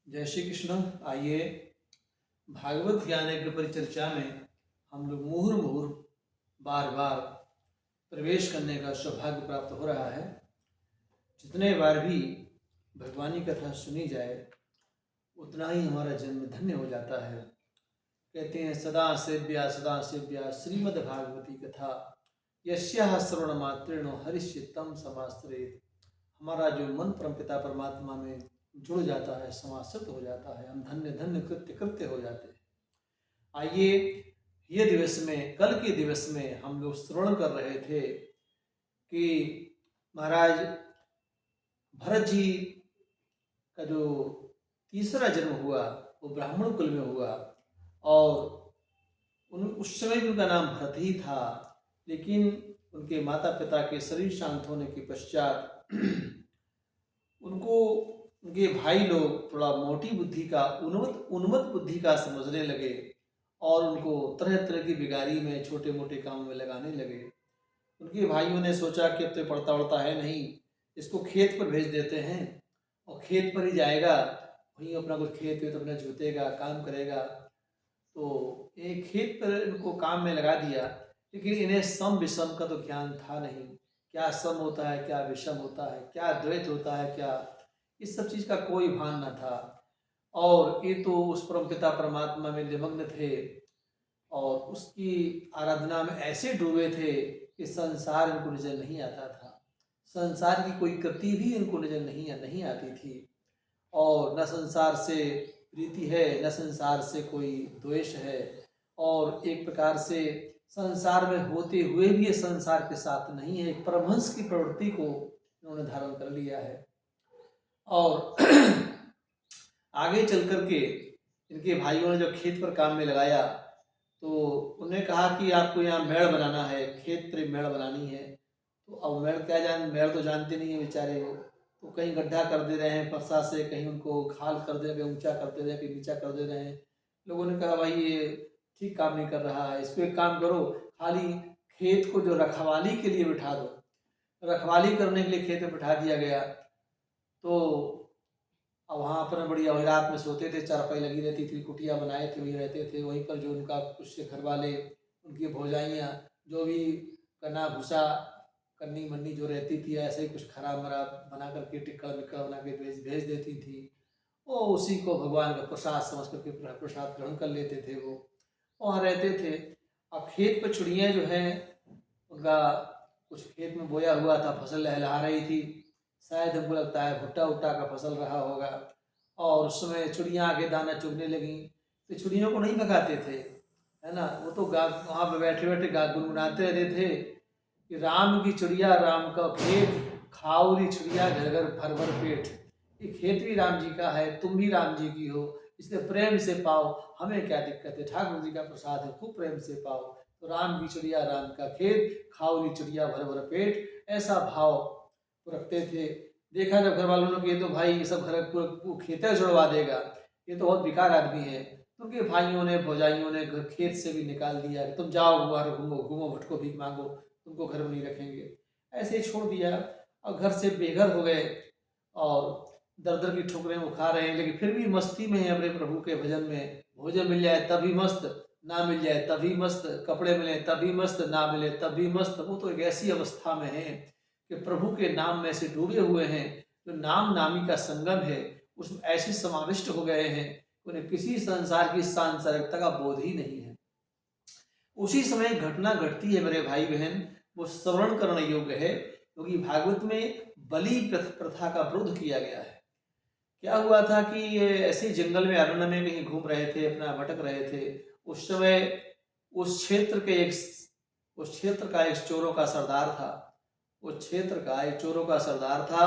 जय श्री कृष्ण। आइए भागवत ज्ञान यज्ञ परिचर्चा में हम लोग मुहुर मुहुर बार बार प्रवेश करने का सौभाग्य प्राप्त हो रहा है। जितने बार भी भगवान की कथा सुनी जाए उतना ही हमारा जन्म धन्य हो जाता है। कहते हैं सदा सेव्या श्रीमद् भागवती कथा यस्याः श्रवण मात्रेण हरिश्चित्तम समाश्रयेत्। हमारा जो मन परमपिता परमात्मा में जुड़ जाता है, समाश्रित हो जाता है, हम धन्य धन्य कृत्य कृत्य हो जाते हैं। आइए ये दिवस में, कल के दिवस में हम लोग श्रवण कर रहे थे कि महाराज भरत जी का जो तीसरा जन्म हुआ वो ब्राह्मण कुल में हुआ और उस समय भी उनका नाम भरत ही था, लेकिन उनके माता पिता के शरीर शांत होने के पश्चात उनको उनके भाई लोग थोड़ा मोटी बुद्धि का, उन्मत्त बुद्धि का समझने लगे और उनको तरह तरह की बिगाड़ी में, छोटे मोटे कामों में लगाने लगे। उनके भाइयों ने सोचा कि अब तो पढ़ता वढ़ता है नहीं, इसको खेत पर भेज देते हैं और खेत पर ही जाएगा, वहीं अपना कुछ खेत वेत अपना जोतेगा, काम करेगा। तो एक खेत पर इनको काम में लगा दिया, लेकिन इन्हें सम विषम का तो ज्ञान था नहीं। क्या सम होता है, क्या विषम होता है, क्या द्वैत होता है, क्या इस सब चीज़ का कोई भान न था। और ये तो उस परमपिता परमात्मा में निमग्न थे और उसकी आराधना में ऐसे डूबे थे कि संसार इनको नजर नहीं आता था। संसार की कोई कृति भी इनको नजर नहीं आती थी और न संसार से प्रीति है, न संसार से कोई द्वेष है। और एक प्रकार से संसार में होते हुए भी ये संसार के साथ नहीं है, एक परमहंस की प्रवृत्ति को इन्होंने धारण कर लिया है। और आगे चल कर के इनके भाइयों ने जब खेत पर काम में लगाया तो उन्हें कहा कि आपको यहाँ मेड़ बनाना है, खेत पर मेड़ बनानी है। तो अब मेड़ तो जानते नहीं है बेचारे वो, तो कहीं गड्ढा कर दे रहे हैं फरसा से, कहीं उनको खाल कर दे रहे, ऊंचा कर दे रहे हैं, कहीं नीचा कर दे रहे हैं। लोगों ने कहा भाई ये ठीक काम नहीं कर रहा है, इसको एक काम करो, खाली खेत को जो रखवाली के लिए बिठा दो। रखवाली करने के लिए खेत में बिठा दिया गया। तो अब वहाँ पर बढ़िया वही रात में सोते थे, चारपाई लगी रहती थी, कुटिया बनाए थे, वहीं रहते थे। वहीं पर जो उनका कुछ घर वाले, उनकी भौजाइयाँ, जो भी कना भूसा कन्नी मन्नी जो रहती थी, ऐसे ही कुछ खराब मराब बना करके टिक्कड़ मिक्कड़ बना के भेज देती थी। वो उसी को भगवान का प्रसाद समझ करके प्रसाद ग्रहण कर लेते थे। वो वहाँ रहते थे। अब खेत पर चिड़ियाँ जो हैं, उनका कुछ खेत में बोया हुआ था, फसल लहलहा रही थी, शायद हमको लगता है भुट्टा उट्टा का फसल रहा होगा। और उस समय चिड़ियाँ आके दाना चुगने लगी, तो चिड़ियों को नहीं भगाते थे, है ना। वो तो वहाँ पे बैठे बैठे गुनगुनाते रहते थे कि राम की चिड़िया राम का खेत, खाओरी चिड़िया घर घर भर भर पेट। ये खेत भी राम जी का है, तुम भी राम जी की हो, इसलिए प्रेम से पाओ, हमें क्या दिक्कत है, ठाकुर जी का प्रसाद है, खूब प्रेम से पाओ। तो राम की चिड़िया राम का खेत, खाओरी चिड़िया भर भर पेट, ऐसा भाव रखते थे। देखा जब घर वालों ने कि ये तो भाई ये सब घर पूरा खेत जुड़वा देगा, ये तो बहुत बेकार आदमी है, तो उनके भाइयों ने भौजाइयों ने खेत से भी निकाल दिया कि तुम जाओ बाहर घूमो घूमो, भटको, भीख मांगो, तुमको घर में नहीं रखेंगे। ऐसे ही छोड़ दिया और घर से बेघर हो गए और दर दर की ठोकरें वो खा रहे हैं, लेकिन फिर भी मस्ती में है अपने प्रभु के भजन में। भोजन मिल जाए तभी मस्त, ना मिल जाए तभी मस्त, कपड़े मिले तभी मस्त, ना मिले तभी मस्त। वो तो एक ऐसी अवस्था में है कि प्रभु के नाम में से डूबे हुए हैं, जो नाम नामी का संगम है उसमें ऐसे समाविष्ट हो गए हैं, उन्हें किसी संसार की सांसारिकता का बोध ही नहीं है। उसी समय घटना घटती है मेरे भाई बहन, वो श्रवण करने योग्य है, क्योंकि भागवत में बलि प्रथा का विरोध किया गया है। क्या हुआ था कि ये ऐसे जंगल में, अरण्य में कहीं घूम रहे थे, अपना भटक रहे थे। उस समय उस क्षेत्र का एक चोरों का सरदार था। उस क्षेत्र का एक चोरों का सरदार था।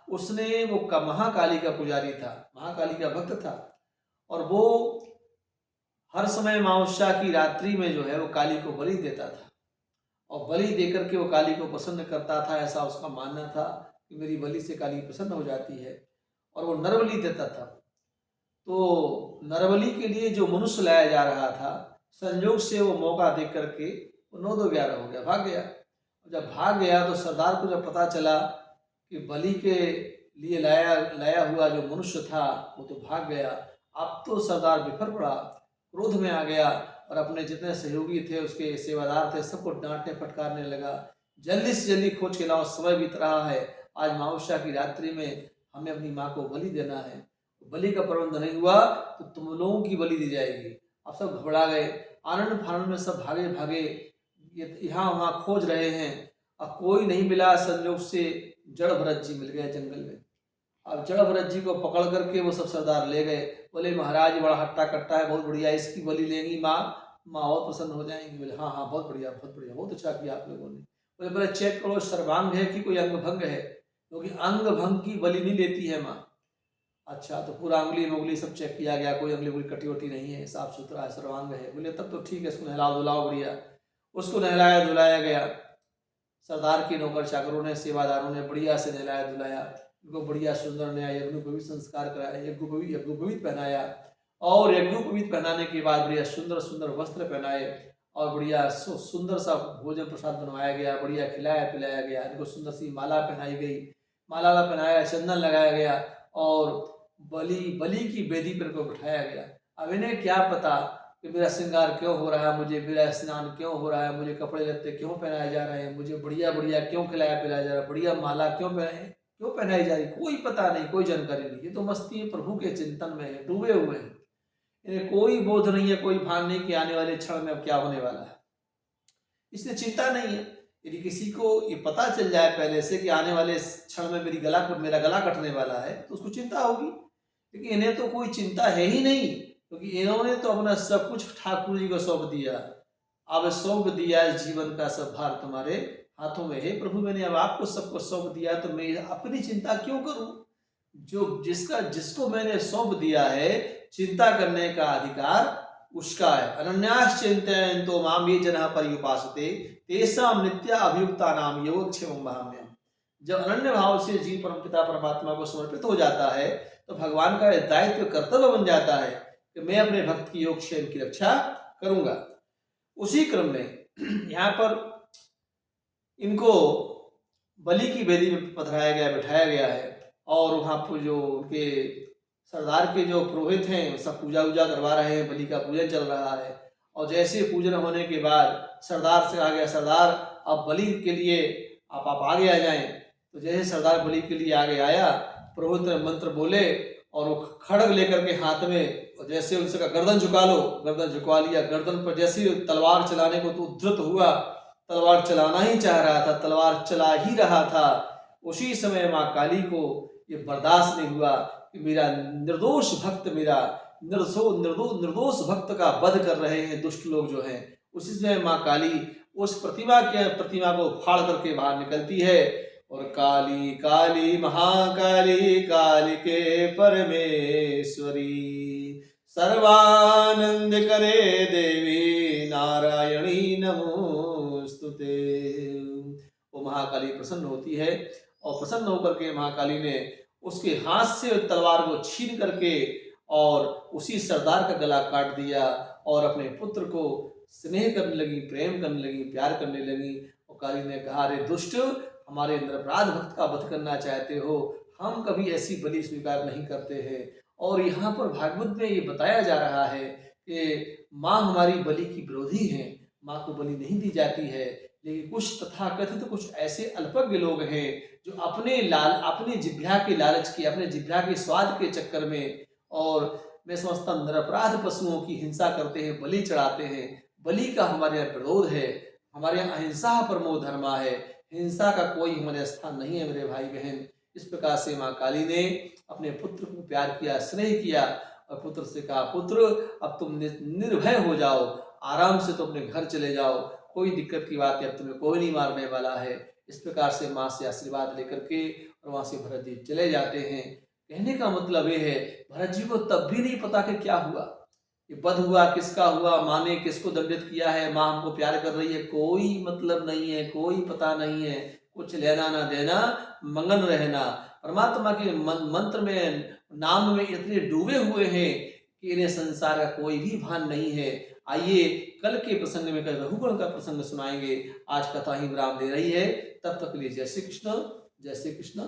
उसने वो महाकाली का पुजारी था, महाकाली का भक्त था, और वो हर समय अमावस्या की रात्रि में जो है वो काली को बलि देता था और बलि देकर के वो काली को प्रसन्न करता था। ऐसा उसका मानना था कि मेरी बलि से काली प्रसन्न हो जाती है, और वो नरबलि देता था। तो नरबलि के लिए जो मनुष्य लाया जा रहा था, संयोग से वो मौका देख करके वो 9-2-11 हो गया, भाग गया। जब भाग गया तो सरदार को जब पता चला कि बलि के लिए लाया लाया हुआ जो मनुष्य था वो तो भाग गया। अब तो सरदार बिफर पड़ा, क्रोध में आ गया और अपने जितने सहयोगी थे, उसके सेवादार थे, सबको डांटने फटकारने लगा। जल्दी से जल्दी खोज के लाओ, समय बीत रहा है, आज अमावस्या की रात्रि में हमें अपनी माँ को बलि देना है। बलि का प्रबंध नहीं हुआ तो तुम लोगों की बलि दी जाएगी। अब सब घबरा गए, आनंद फानंद में सब भागे भागे यहाँ वहाँ खोज रहे हैं। अब कोई नहीं मिला, संयोग से जड़ भरत जी मिल गए जंगल में। अब जड़ भरत जी को पकड़ करके वो सब सरदार ले गए। बोले महाराज बड़ा हट्टा कट्टा है, बहुत बढ़िया, इसकी बलि लेंगी माँ, माँ और प्रसन्न हो जाएंगी। बोले हाँ हाँ बहुत बढ़िया बहुत बढ़िया, बहुत अच्छा किया आप लोगों ने। बोले बोले चेक करो सर्वांग है कि कोई अंग भंग है, क्योंकि अंग भंग की बलि नहीं लेती है माँ। अच्छा, तो पूरा अंगुली मंगुली सब चेक किया गया, कोई अंगुली बुली कटी वटी नहीं है, साफ सुथरा है, सर्वांग है। बोले तब तो ठीक है, इसको नहलाओ धुलाओ बढ़िया। उसको नहलाया धुलाया गया। सरदार के नौकर चाकरों ने, सेवादारों ने बढ़िया से नहलाया धुलाया, उनको बढ़िया सुंदर नया यज्ञोपवीत संस्कार कराया, यज्ञोपवीत पहनाया, और यज्ञोपवीत पहनाने के बाद बढ़िया सुंदर सुंदर वस्त्र पहनाए और बढ़िया सुंदर सा भोजन प्रसाद बनवाया गया, बढ़िया खिलाया पिलाया गया। इनको सुंदर सी माला पहनाई गई, माला पहनाया, चंदन लगाया गया और बलि की वेदी पर को बिठाया गया। अब इन्हें क्या पता कि मेरा श्रृंगार क्यों हो रहा है, मुझे मेरा स्नान क्यों हो रहा है, मुझे कपड़े लत्ते क्यों पहनाए जा रहे हैं, मुझे बढ़िया बढ़िया क्यों खिलाया पिलाया जा रहा है, बढ़िया माला क्यों पहनाई जा रही, कोई पता नहीं, कोई जानकारी नहीं। ये तो मस्ती प्रभु के चिंतन में है, डूबे हुए हैं। इन्हें कोई बोध नहीं है, कोई भान नहीं कि आने वाले क्षण में अब क्या होने वाला है, इसलिए चिंता नहीं है। यदि किसी को ये पता चल जाए पहले से कि आने वाले क्षण में मेरा गला कटने वाला है तो उसको चिंता होगी, लेकिन इन्हें तो कोई चिंता है ही नहीं, क्योंकि इन्होंने तो अपना सब कुछ ठाकुर जी को सौंप दिया। अब सौंप दिया इस जीवन का सब भार तुम्हारे हाथों में है प्रभु, मैंने अब आपको सबको सौंप दिया तो मैं अपनी चिंता क्यों करूं। जो जिसको मैंने सौंप दिया है, चिंता करने का अधिकार उसका है। अनन्यास चिंतयन्तो माम ये जनाः पर्युपासते तेषां नित्य अभियुक्ता नाम योगक्षेमं वहाम्यहम्। जब अनन्य भाव से जीव परमपिता परमात्मा को समर्पित हो जाता है तो भगवान का दायित्व कर्तव्य बन जाता है कि मैं अपने भक्त की योगक्षेम की रक्षा करूंगा। उसी क्रम में यहाँ पर इनको बलि की वेदी में पधराया गया, बिठाया गया है, और वहाँ पर जो उनके सरदार के जो पुरोहित हैं सब पूजा वूजा करवा रहे हैं, बलि का पूजन चल रहा है। और जैसे पूजन होने के बाद सरदार से आ गया, सरदार अब बलि के लिए आप आगे आ जाएं। तो जैसे सरदार बलि के लिए आगे आया, पुरोहित ने मंत्र बोले और वो खड़ग लेकर के हाथ में, जैसे उनसे कहा गर्दन झुका लो, गर्दन झुका लिया। गर्दन पर जैसे तलवार चलाने को तो उद्धत हुआ, तलवार चलाना ही चाह रहा था, तलवार चला ही रहा था। उसी समय माँ काली को ये बर्दाश्त नहीं हुआ कि मेरा निर्दोष भक्त, मेरा निर्दोष भक्त का वध कर रहे हैं दुष्ट लोग जो हैं। उसी समय माँ काली उस प्रतिमा को फाड़ करके बाहर निकलती है और काली काली महाकाली कालिके परमेश्वरी सर्वानंद करे देवी नारायणी नमोस्तुते। वो महाकाली प्रसन्न होती है और प्रसन्न होकर के महाकाली ने उसके हाथ से तलवार को छीन करके और उसी सरदार का गला काट दिया और अपने पुत्र को स्नेह करने लगी, प्रेम करने लगी, प्यार करने लगी। और काली ने कहा, अरे दुष्ट, हमारे निरपराध भक्त का वध करना चाहते हो, हम कभी ऐसी बलि स्वीकार नहीं करते हैं। और यहाँ पर भागवत में ये बताया जा रहा है कि माँ हमारी बलि की विरोधी है, माँ को बलि नहीं दी जाती है। लेकिन कुछ तथाकथित कुछ ऐसे अल्पज्ञ लोग हैं जो अपने जिह्वा के लालच के, अपने जिह्वा के स्वाद के चक्कर में, और मैं समझता निरपराध पशुओं की हिंसा करते हैं, बलि चढ़ाते हैं। बलि का हमारे यहाँ विरोध है, हमारे यहाँ अहिंसा परमो धर्मा है, हिंसा का कोई हमारे स्थान नहीं है मेरे भाई बहन। इस प्रकार से माँ काली ने अपने पुत्र को प्यार किया, स्नेह किया और पुत्र से कहा, पुत्र अब तुम निर्भय हो जाओ, आराम से तो अपने घर चले जाओ, कोई दिक्कत की बात है, अब तुम्हें कोई नहीं मारने वाला है। इस प्रकार से माँ से आशीर्वाद लेकर के और वहाँ से भरत जी चले जाते हैं। कहने का मतलब ये है, भरत जी को तब भी नहीं पता कि क्या हुआ, ये वध हुआ, किसका हुआ, माँ ने किसको दंडित किया है, माँ हमको प्यार कर रही है, कोई मतलब नहीं है, कोई पता नहीं है, कुछ लेना ना देना, मगन रहना। परमात्मा के मंत्र में, नाम में इतने डूबे हुए हैं कि इन्हें संसार का कोई भी भान नहीं है। आइए कल के प्रसंग में कल रघुगण का प्रसंग सुनाएंगे। आज कथा ही विराम दे रही है, तब तक के लिए जय श्री कृष्ण, जय श्री कृष्ण।